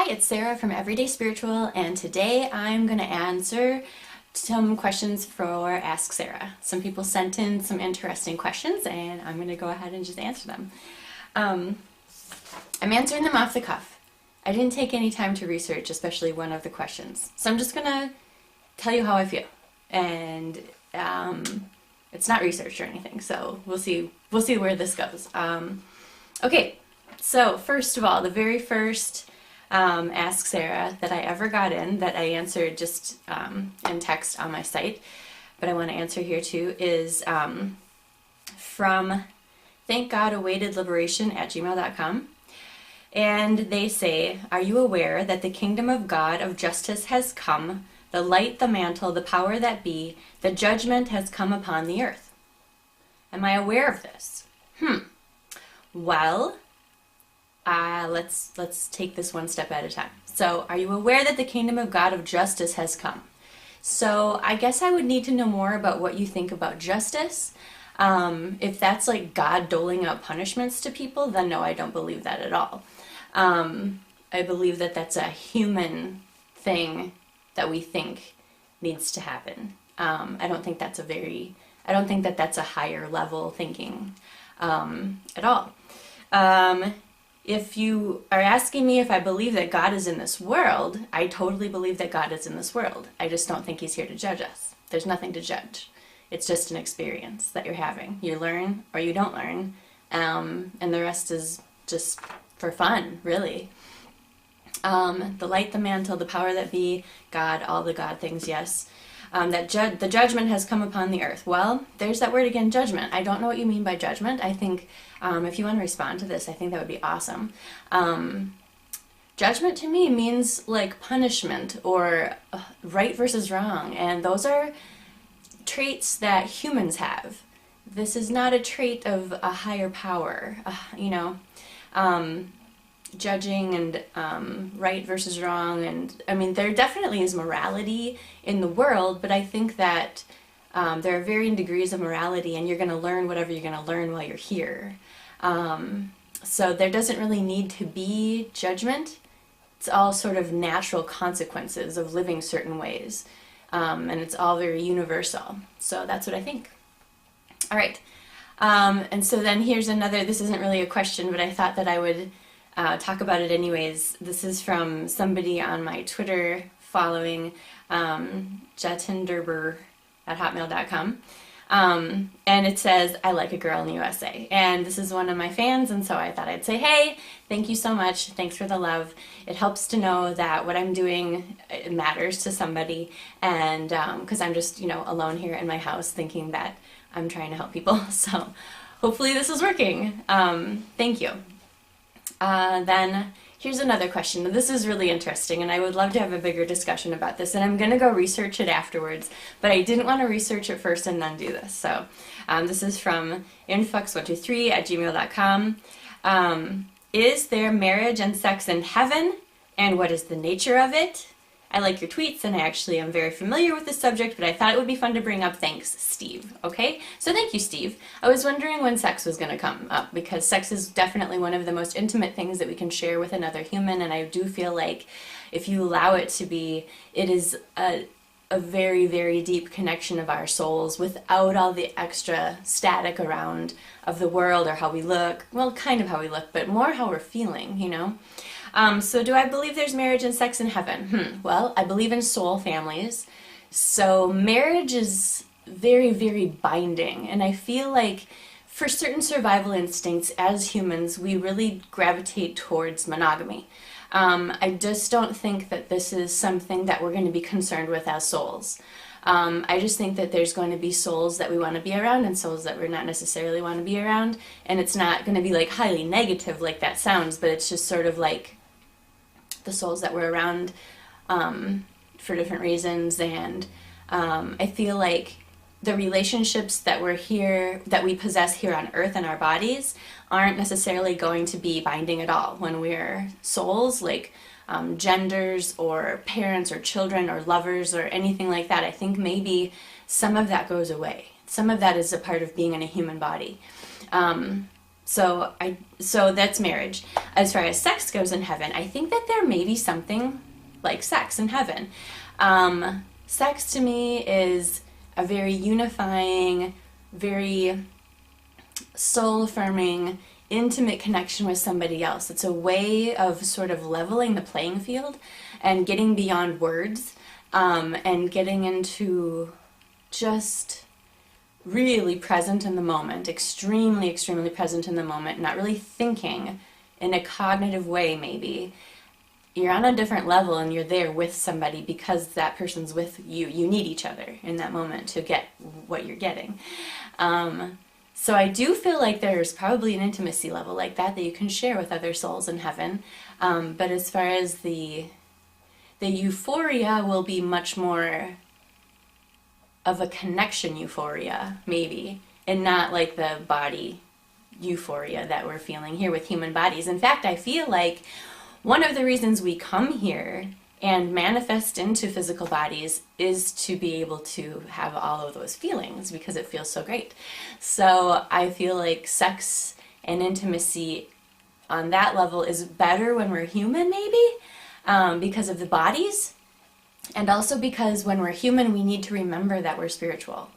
Hi, it's Sarah from Everyday Spiritual, and today I'm going to answer some questions for Ask Sara. Some people sent in some interesting questions, and I'm going to go ahead and just answer them. I'm answering them off the cuff. I didn't take any time to research, especially one of the questions. So I'm just going to tell you how I feel, and it's not research or anything, so we'll see where this goes. Okay, so first of all, the very first Ask Sara that I ever got in, that I answered just in text on my site, but I want to answer here too, is from thankgodawaited.liberation@gmail.com. And they say, are you aware that the kingdom of God of justice has come, the light, the mantle, the power that be, the judgment has come upon the earth? Am I aware of this? Well, let's take this one step at a time. So, are you aware that the kingdom of God of justice has come? So, I guess I would need to know more about what you think about justice. If that's like God doling out punishments to people, then no, I don't believe that at all. I believe that that's a human thing that we think needs to happen. I don't think that's a higher level thinking at all. If you are asking me if I believe that God is in this world, I totally believe that God is in this world. I just don't think he's here to judge us. There's nothing to judge. It's just an experience that you're having. You learn or you don't learn, and the rest is just for fun, really. The light, the mantle, the power that be, God, all the God things, yes. The judgment has come upon the earth. Well, there's that word again, judgment. I don't know what you mean by judgment. I think if you want to respond to this, I think that would be awesome. Judgment to me means like punishment or right versus wrong, and those are traits that humans have. This is not a trait of a higher power, judging and right versus wrong, and I mean there definitely is morality in the world, but I think that there are varying degrees of morality, and you're going to learn whatever you're going to learn while you're here. So there doesn't really need to be judgment. It's all sort of natural consequences of living certain ways, and it's all very universal. So that's what I think. All right, and so then here's another. This isn't really a question, but I thought that I would talk about it anyways. This is from somebody on my Twitter following, jatinderber@hotmail.com. And it says, I like a girl in the USA. And this is one of my fans, and so I thought I'd say, hey, thank you so much. Thanks for the love. It helps to know that what I'm doing matters to somebody, and because I'm just, alone here in my house thinking that I'm trying to help people. So hopefully this is working. Thank you. Then here's another question. This is really interesting, and I would love to have a bigger discussion about this, and I'm going to go research it afterwards, but I didn't want to research it first and then do this. So this is from influx123@gmail.com. Is there marriage and sex in heaven, and what is the nature of it? I like your tweets, and I actually am very familiar with this subject, but I thought it would be fun to bring up. Thanks, Steve. Okay? So thank you, Steve. I was wondering when sex was going to come up, because sex is definitely one of the most intimate things that we can share with another human, and I do feel like if you allow it to be, it is a very, very deep connection of our souls without all the extra static around of the world or how we look. Well, kind of how we look, but more how we're feeling, So do I believe there's marriage and sex in heaven? Well, I believe in soul families. So marriage is very, very binding. And I feel like for certain survival instincts as humans, we really gravitate towards monogamy. I just don't think that this is something that we're going to be concerned with as souls. I just think that there's going to be souls that we want to be around and souls that we're not necessarily want to be around. And it's not going to be like highly negative like that sounds, but it's just sort of like the souls that we're around for different reasons, and I feel like the relationships that we possess here on earth in our bodies aren't necessarily going to be binding at all when we're souls, like genders or parents or children or lovers or anything like that. I think maybe some of that goes away. Some of that is a part of being in a human body. So that's marriage. As far as sex goes in heaven, I think that there may be something like sex in heaven. Sex to me is a very unifying, very soul-affirming, intimate connection with somebody else. It's a way of sort of leveling the playing field and getting beyond words, and getting into just really present in the moment, extremely, extremely present in the moment, not really thinking in a cognitive way maybe. You're on a different level and you're there with somebody because that person's with you. You need each other in that moment to get what you're getting. So I do feel like there's probably an intimacy level like that you can share with other souls in heaven. But as far as the euphoria will be much more of a connection euphoria, maybe, and not like the body euphoria that we're feeling here with human bodies. In fact, I feel like one of the reasons we come here and manifest into physical bodies is to be able to have all of those feelings because it feels so great. So I feel like sex and intimacy on that level is better when we're human, maybe, because of the bodies. And also because when we're human, we need to remember that we're spiritual.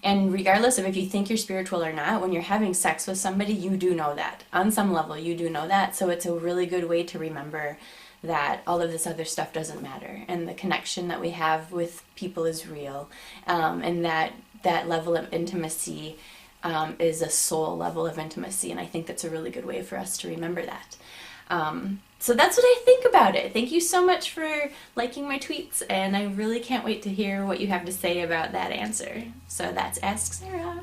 And regardless of if you think you're spiritual or not, when you're having sex with somebody, you do know that. On some level, you do know that. So it's a really good way to remember that all of this other stuff doesn't matter. And the connection that we have with people is real. And that level of intimacy is a soul level of intimacy. And I think that's a really good way for us to remember that. So that's what I think about it. Thank you so much for liking my tweets, and I really can't wait to hear what you have to say about that answer. So that's Ask Sara.